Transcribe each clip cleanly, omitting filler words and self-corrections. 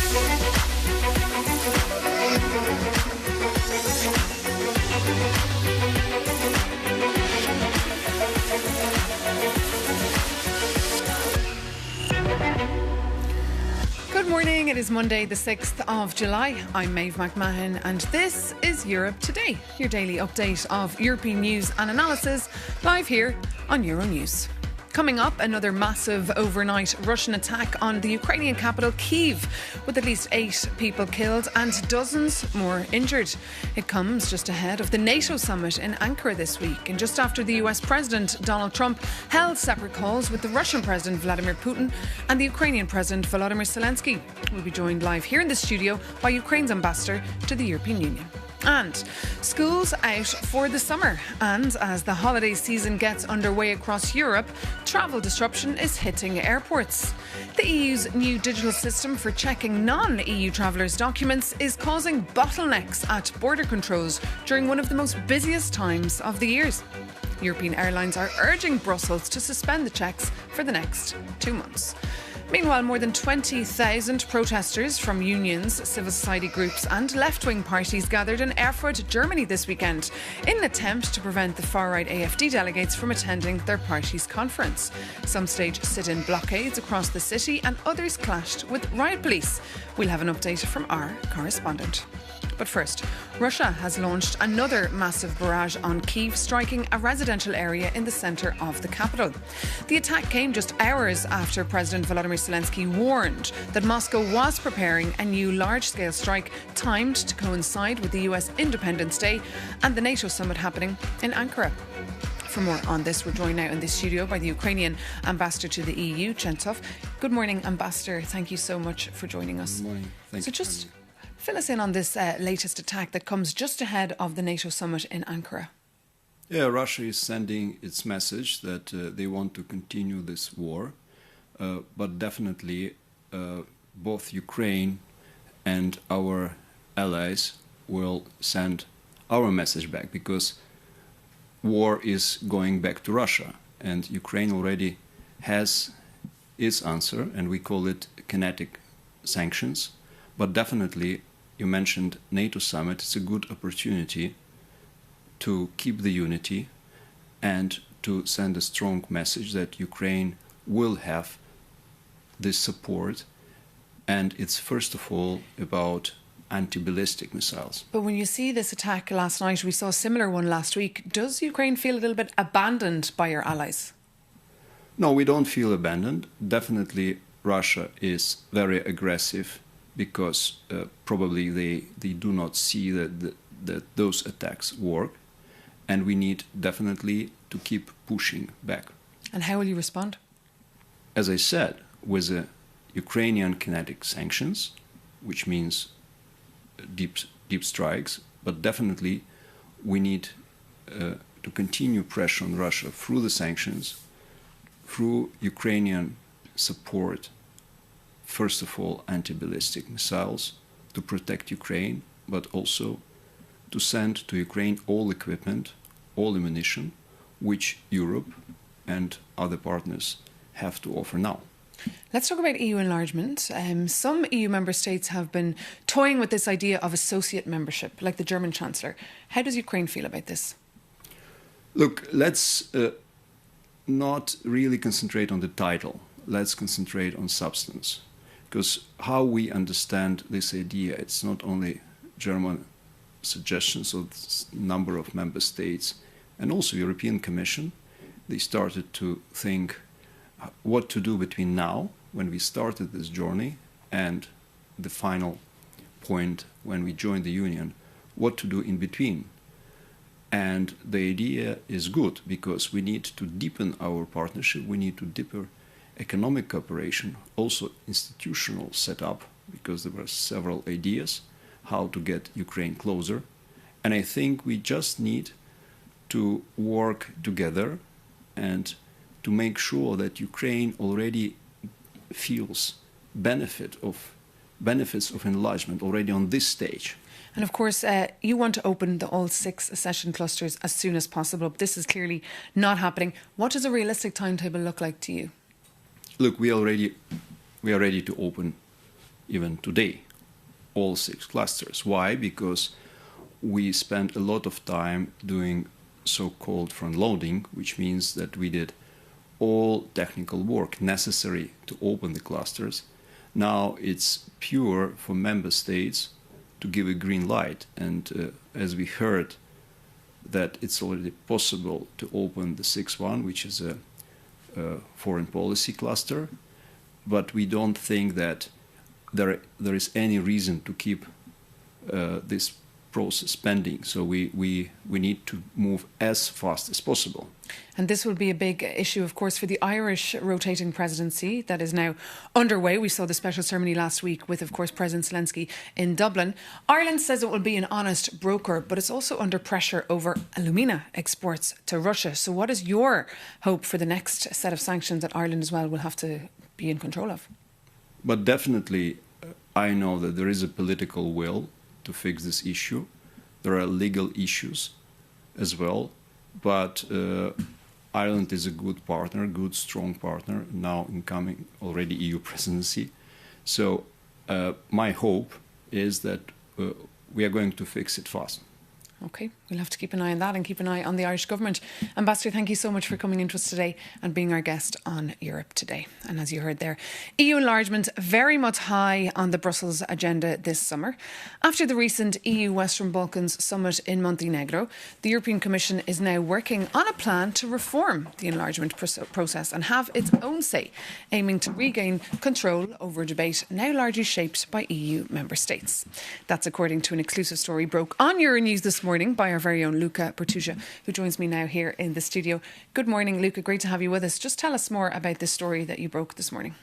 Good morning, it is Monday the 6th of July. I'm Maeve McMahon and this is Europe Today, your daily update of European news and analysis, live here on Euronews. Coming up, another massive overnight Russian attack on the Ukrainian capital Kyiv, with at least 8 people killed and dozens more injured. It comes just ahead of the NATO summit in Ankara this week, and just after the US President Donald Trump held separate calls with the Russian President Vladimir Putin and the Ukrainian President Volodymyr Zelensky. We'll be joined live here in the studio by Ukraine's ambassador to the European Union. And schools out for the summer. And as the holiday season gets underway across Europe, travel disruption is hitting airports. The EU's new digital system for checking non-EU travellers' documents is causing bottlenecks at border controls during one of the most busiest times of the year. European airlines are urging Brussels to suspend the checks for the next 2 months. Meanwhile, more than 20,000 protesters from unions, civil society groups and left-wing parties gathered in Erfurt, Germany this weekend in an attempt to prevent the far-right AfD delegates from attending their party's conference. Some staged sit-in blockades across the city and others clashed with riot police. We'll have an update from our correspondent. But first, Russia has launched another massive barrage on Kyiv, striking a residential area in the centre of the capital. The attack came just hours after President Volodymyr Zelensky warned that Moscow was preparing a new large-scale strike timed to coincide with the US Independence Day and the NATO summit happening in Ankara. For more on this, we're joined now in the studio by the Ukrainian ambassador to the EU, Chentov. Good morning, Ambassador. Thank you so much for joining us. Good morning. Thank you. Just fill us in on this latest attack that comes just ahead of the NATO summit in Ankara. Yeah, Russia is sending its message that they want to continue this war, but definitely both Ukraine and our allies will send our message back, because war is going back to Russia, and Ukraine already has its answer, and we call it kinetic sanctions. But definitely, you mentioned NATO summit. It's a good opportunity to keep the unity and to send a strong message that Ukraine will have this support. And it's first of all about anti-ballistic missiles. But when you see this attack last night, we saw a similar one last week. Does Ukraine feel a little bit abandoned by your allies? No, we don't feel abandoned. Definitely, Russia is very aggressive, because probably they do not see that those attacks work, and we need definitely to keep pushing back. And how will you respond? As I said, with the Ukrainian kinetic sanctions, which means deep strikes, but definitely we need to continue pressure on Russia through the sanctions, through Ukrainian support. First of all, anti-ballistic missiles to protect Ukraine, but also to send to Ukraine all equipment, all ammunition, which Europe and other partners have to offer now. Let's talk about EU enlargement. Some EU member states have been toying with this idea of associate membership, like the German Chancellor. How does Ukraine feel about this? Look, let's not really concentrate on the title. Let's concentrate on substance. Because how we understand this idea, it's not only German suggestions of a number of member states and also European Commission. They started to think what to do between now, when we started this journey, and the final point when we joined the Union, what to do in between. And the idea is good, because we need to deepen our partnership, we need to deepen economic cooperation, also institutional setup, because there were several ideas how to get Ukraine closer. And I think we just need to work together and to make sure that Ukraine already feels benefits of enlargement already on this stage. And of course, you want to open all 6 accession clusters as soon as possible. But this is clearly not happening. What does a realistic timetable look like to you? Look, we are ready to open even today, all 6 clusters. Why? Because we spent a lot of time doing so-called front-loading, which means that we did all technical work necessary to open the clusters. Now it's pure for member states to give a green light. And as we heard, that it's already possible to open the 6th one, which is a foreign policy cluster. But we don't think that there is any reason to keep this process pending. So we need to move as fast as possible. And this will be a big issue, of course, for the Irish rotating presidency that is now underway. We saw the special ceremony last week with, of course, President Zelensky in Dublin. Ireland says it will be an honest broker, but it's also under pressure over alumina exports to Russia. So what is your hope for the next set of sanctions that Ireland as well will have to be in control of? But definitely, I know that there is a political will to fix this issue. There are legal issues as well. But Ireland is a good partner, good, strong partner, now incoming already EU presidency. So my hope is that we are going to fix it fast. OK, we'll have to keep an eye on that and keep an eye on the Irish government. Ambassador, thank you so much for coming into us today and being our guest on Europe Today. And as you heard there, EU enlargement very much high on the Brussels agenda this summer. After the recent EU Western Balkans summit in Montenegro, the European Commission is now working on a plan to reform the enlargement process and have its own say, aiming to regain control over a debate now largely shaped by EU member states. That's according to an exclusive story broke on Euronews this morning by our very own Luca Bertuccia, who joins me now here in the studio. Good morning, Luca. Great to have you with us. Just tell us more about this story that you broke this morning.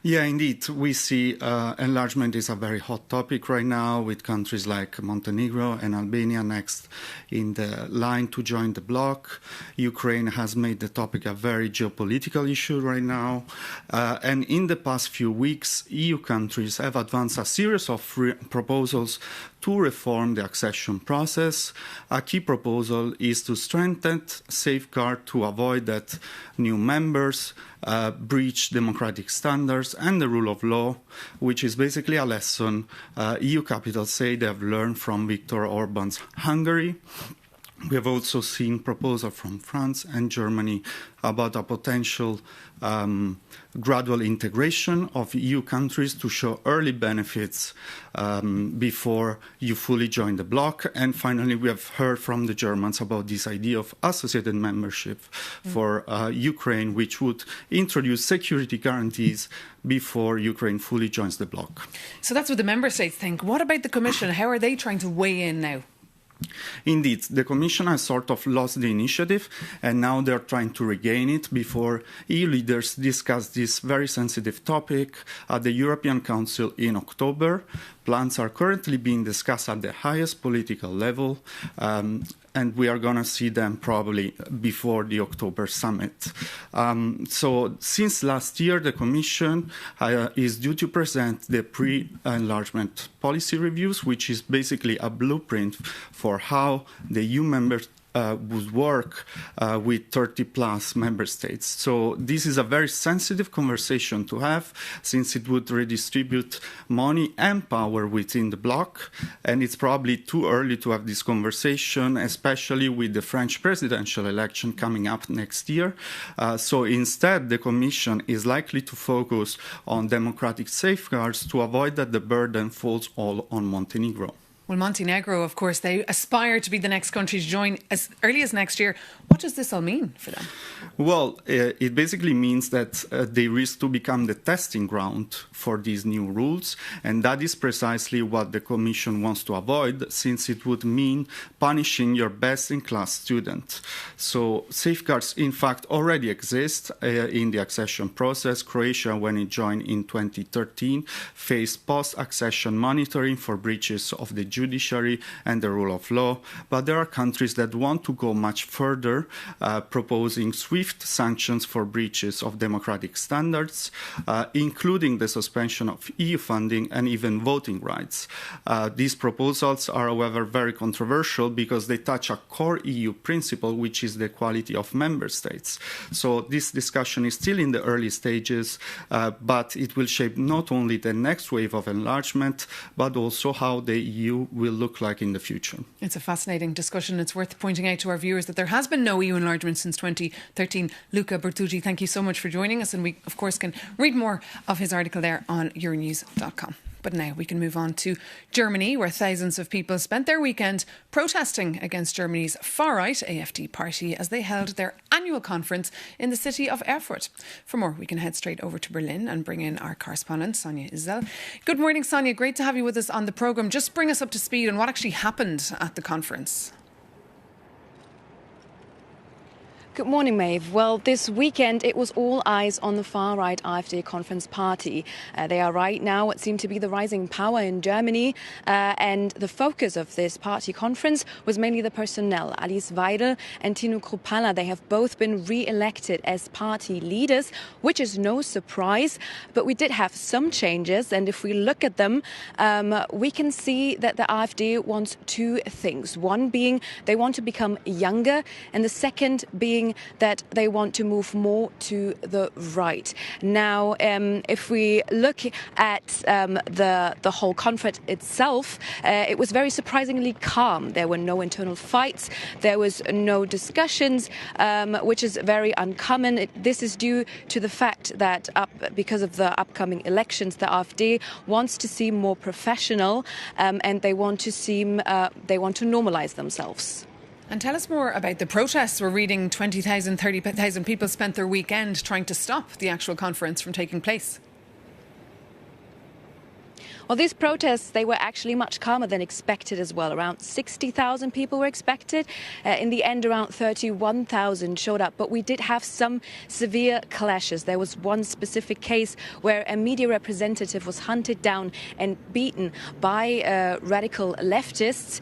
Yeah, indeed. We see enlargement is a very hot topic right now, with countries like Montenegro and Albania next in the line to join the bloc. Ukraine has made the topic a very geopolitical issue right now. And in the past few weeks, EU countries have advanced a series of proposals to reform the accession process. A key proposal is to strengthen safeguards to avoid that new members breach democratic standards and the rule of law, which is basically a lesson EU capitals say they have learned from Viktor Orban's Hungary. We have also seen proposals from France and Germany about a potential gradual integration of EU countries to show early benefits before you fully join the bloc. And finally, we have heard from the Germans about this idea of associated membership for Ukraine, which would introduce security guarantees before Ukraine fully joins the bloc. So that's what the member states think. What about the Commission? How are they trying to weigh in now? Indeed, the Commission has sort of lost the initiative, and now they're trying to regain it before EU leaders discuss this very sensitive topic at the European Council in October. Plans are currently being discussed at the highest political level, and we are going to see them probably before the October summit. So since last year, the Commission is due to present the pre-enlargement policy reviews, which is basically a blueprint for how the EU members would work with 30-plus member states. So this is a very sensitive conversation to have, since it would redistribute money and power within the bloc. And it's probably too early to have this conversation, especially with the French presidential election coming up next year. So instead, the Commission is likely to focus on democratic safeguards to avoid that the burden falls all on Montenegro. Well, Montenegro, of course, they aspire to be the next country to join as early as next year. What does this all mean for them? Well, it basically means that they risk to become the testing ground for these new rules. And that is precisely what the Commission wants to avoid, since it would mean punishing your best-in-class student. So safeguards, in fact, already exist in the accession process. Croatia, when it joined in 2013, faced post-accession monitoring for breaches of the judiciary and the rule of law. But there are countries that want to go much further, proposing swift sanctions for breaches of democratic standards, including the suspension of EU funding and even voting rights. These proposals are, however, very controversial because they touch a core EU principle, which is the equality of member states. So this discussion is still in the early stages, but it will shape not only the next wave of enlargement, but also how the EU will look like in the future. It's a fascinating discussion. It's worth pointing out to our viewers that there has been no EU enlargement since 2013. Luca Bertuggi, thank you so much for joining us, and we, of course, can read more of his article there on euronews.com. But now we can move on to Germany, where thousands of people spent their weekend protesting against Germany's far-right AfD party as they held their annual conference in the city of Erfurt. For more, we can head straight over to Berlin and bring in our correspondent, Sonia Isel. Good morning, Sonia. Great to have you with us on the programme. Just bring us up to speed on what actually happened at the conference. Good morning, Maeve. Well, this weekend it was all eyes on the far-right AfD Conference Party. They are right now what seemed to be the rising power in Germany, and the focus of this party conference was mainly the personnel. Alice Weidel and Tino Kruppalla, they have both been re-elected as party leaders, which is no surprise, but we did have some changes, and if we look at them, we can see that the AfD wants two things. One being they want to become younger, and the second being that they want to move more to the right. Now, if we look at the whole conference itself, it was very surprisingly calm. There were no internal fights. There was no discussions, which is very uncommon. This is due to the fact that because of the upcoming elections, the AfD wants to seem more professional, and they want to normalize themselves. And tell us more about the protests. We're reading 20,000, 30,000 people spent their weekend trying to stop the actual conference from taking place. Well, these protests, they were actually much calmer than expected as well. Around 60,000 people were expected. In the end, around 31,000 showed up. But we did have some severe clashes. There was one specific case where a media representative was hunted down and beaten by radical leftists.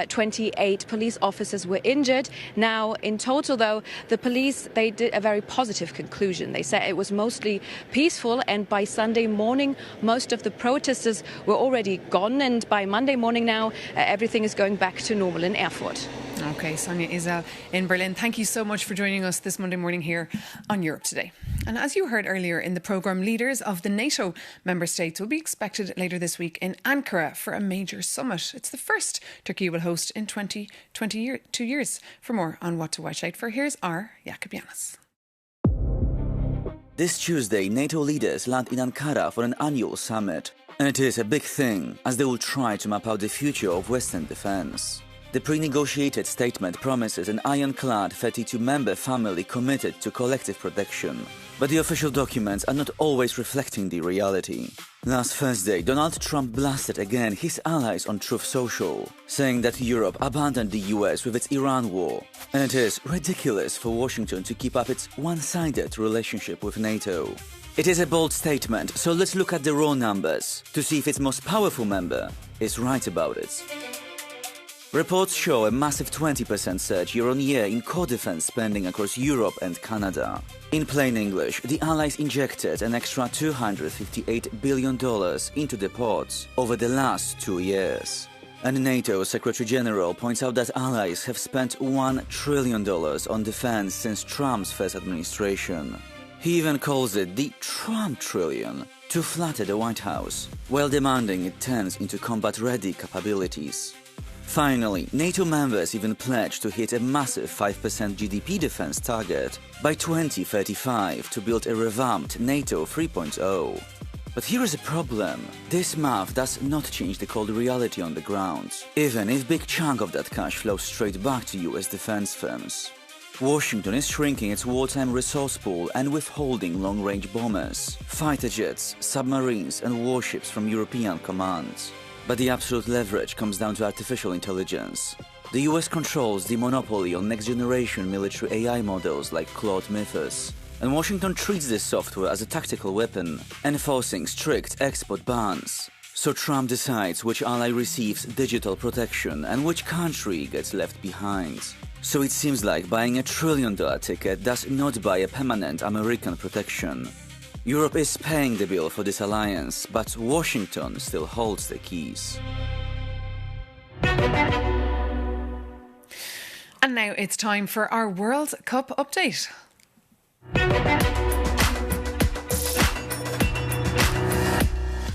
28 police officers were injured. Now, in total, though, the police, they did a very positive conclusion. They said it was mostly peaceful, and by Sunday morning, most of the protesters were already gone, and by Monday morning now, everything is going back to normal in Erfurt. OK, Sonia Isel in Berlin. Thank you so much for joining us this Monday morning here on Europe Today. And as you heard earlier in the programme, leaders of the NATO member states will be expected later this week in Ankara for a major summit. It's the first Turkey will host in 22 years. For more on what to watch out for, here's our Jakub Janis. This Tuesday, NATO leaders land in Ankara for an annual summit. And it is a big thing, as they will try to map out the future of Western defense. The pre-negotiated statement promises an ironclad 32-member family committed to collective protection. But the official documents are not always reflecting the reality. Last Thursday, Donald Trump blasted again his allies on Truth Social, saying that Europe abandoned the US with its Iran war. And it is ridiculous for Washington to keep up its one-sided relationship with NATO. It is a bold statement, so let's look at the raw numbers to see if its most powerful member is right about it. Reports show a massive 20% surge year-on-year in core defense spending across Europe and Canada. In plain English, the Allies injected an extra $258 billion into the pot over the last 2 years. And NATO Secretary General points out that allies have spent $1 trillion on defense since Trump's first administration. He even calls it the Trump trillion to flatter the White House, while demanding it turns into combat-ready capabilities. Finally, NATO members even pledged to hit a massive 5% GDP defense target by 2035 to build a revamped NATO 3.0. But here is a problem. This math does not change the cold reality on the ground, even if a big chunk of that cash flows straight back to US defense firms. Washington is shrinking its wartime resource pool and withholding long-range bombers, fighter jets, submarines and warships from European commands. But the absolute leverage comes down to artificial intelligence. The US controls the monopoly on next-generation military AI models like Claude Mythos, and Washington treats this software as a tactical weapon, enforcing strict export bans. So Trump decides which ally receives digital protection and which country gets left behind. So it seems like buying a $1 trillion ticket does not buy a permanent American protection. Europe is paying the bill for this alliance, but Washington still holds the keys. And now it's time for our World Cup update.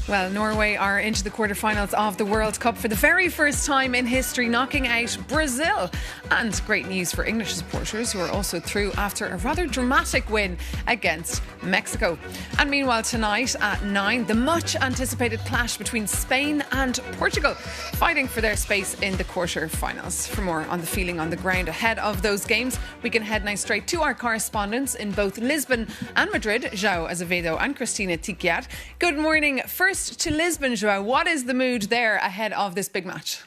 Well, Norway are into the quarterfinals of the World Cup for the very first time in history, knocking out Brazil. And great news for English supporters who are also through after a rather dramatic win against Mexico. And meanwhile, tonight at 9, the much anticipated clash between Spain and Portugal, fighting for their space in the quarterfinals. For more on the feeling on the ground ahead of those games, we can head now straight to our correspondents in both Lisbon and Madrid, João Azevedo and Cristina Tiquiar. Good morning. First to Lisbon, João. What is the mood there ahead of this big match?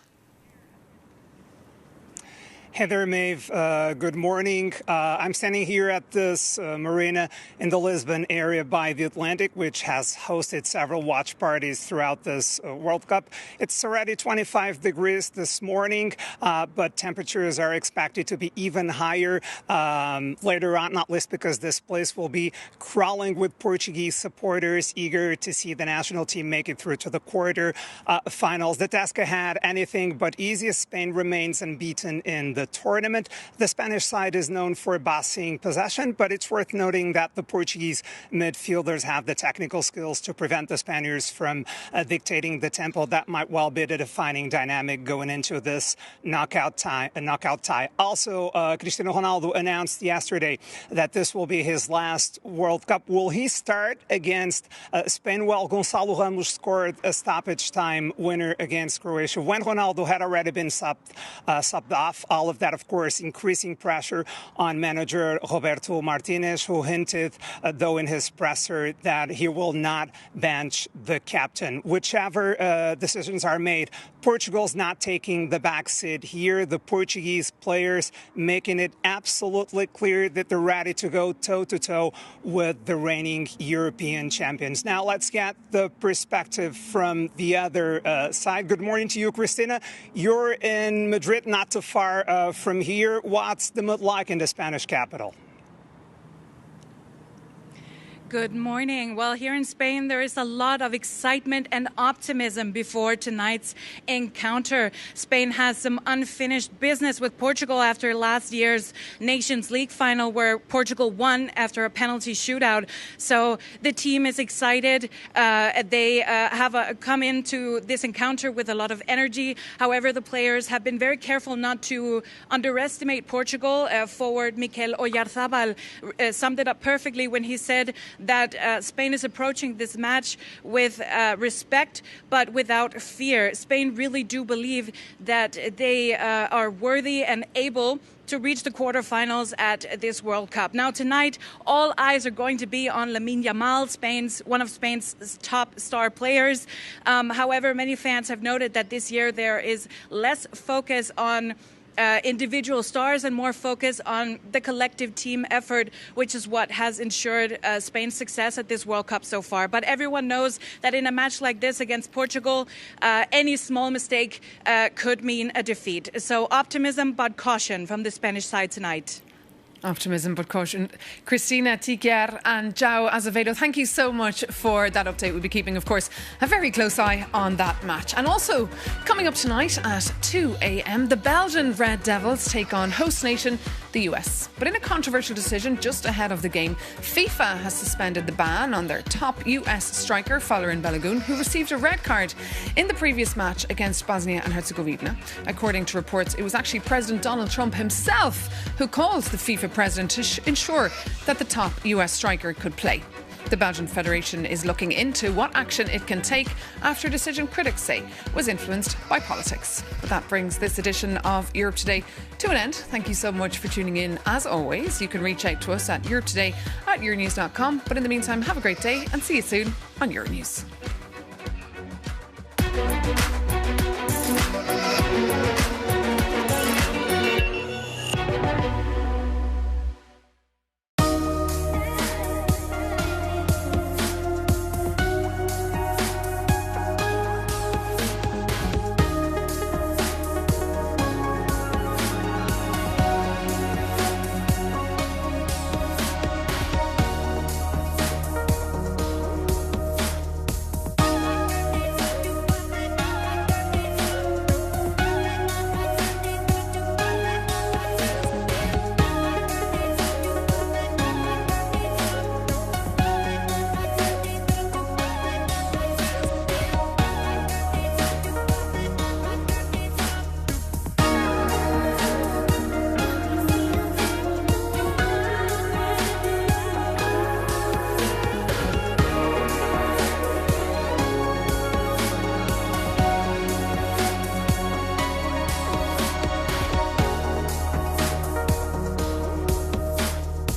Hey there, Maeve. Good morning. I'm standing here at this marina in the Lisbon area by the Atlantic, which has hosted several watch parties throughout this World Cup. It's already 25 degrees this morning, but temperatures are expected to be even higher later on, not least because this place will be crawling with Portuguese supporters eager to see the national team make it through to the quarter-finals. The task ahead, anything but easy, as Spain remains unbeaten in the tournament. The Spanish side is known for bossing possession, but it's worth noting that the Portuguese midfielders have the technical skills to prevent the Spaniards from dictating the tempo. That might well be the defining dynamic going into this knockout tie. Also, Cristiano Ronaldo announced yesterday that this will be his last World Cup. Will he start against Spain? Well, Gonçalo Ramos scored a stoppage time winner against Croatia when Ronaldo had already been subbed off. All of that, of course, increasing pressure on manager Roberto Martinez, who hinted, though, in his presser that he will not bench the captain. Whichever decisions are made, Portugal's not taking the back seat here. The Portuguese players making it absolutely clear that they're ready to go toe-to-toe with the reigning European champions. Now, let's get the perspective from the other side. Good morning to you, Cristina. You're in Madrid, not too far from here. What's the mood like in the Spanish capital? Good morning. Well, here in Spain, there is a lot of excitement and optimism before tonight's encounter. Spain has some unfinished business with Portugal after last year's Nations League final, where Portugal won after a penalty shootout. So the team is excited. They have come into this encounter with a lot of energy. However, the players have been very careful not to underestimate Portugal. Forward Mikel Oyarzabal summed it up perfectly when he said that Spain is approaching this match with respect, but without fear. Spain really do believe that they are worthy and able to reach the quarterfinals at this World Cup. Now, tonight, all eyes are going to be on Lamine Yamal, one of Spain's top star players. However, many fans have noted that this year there is less focus on individual stars and more focus on the collective team effort, which is what has ensured Spain's success at this World Cup so far. But everyone knows that in a match like this against Portugal, any small mistake could mean a defeat. So optimism but caution from the Spanish side tonight. Optimism but caution. Cristina Tiquiar and João Azevedo, thank you so much for that update. We'll be keeping, of course, a very close eye on that match. And also, coming up tonight at 2 a.m, the Belgian Red Devils take on host nation, the US. But in a controversial decision just ahead of the game, FIFA has suspended the ban on their top US striker, Folarin Balogun, who received a red card in the previous match against Bosnia and Herzegovina. According to reports, it was actually President Donald Trump himself who called the FIFA president to ensure that the top US striker could play. The Belgian Federation is looking into what action it can take after a decision critics say was influenced by politics. But that brings this edition of Europe Today to an end. Thank you so much for tuning in. As always, you can reach out to us at europetoday@euronews.com. But in the meantime, have a great day and see you soon on Euronews.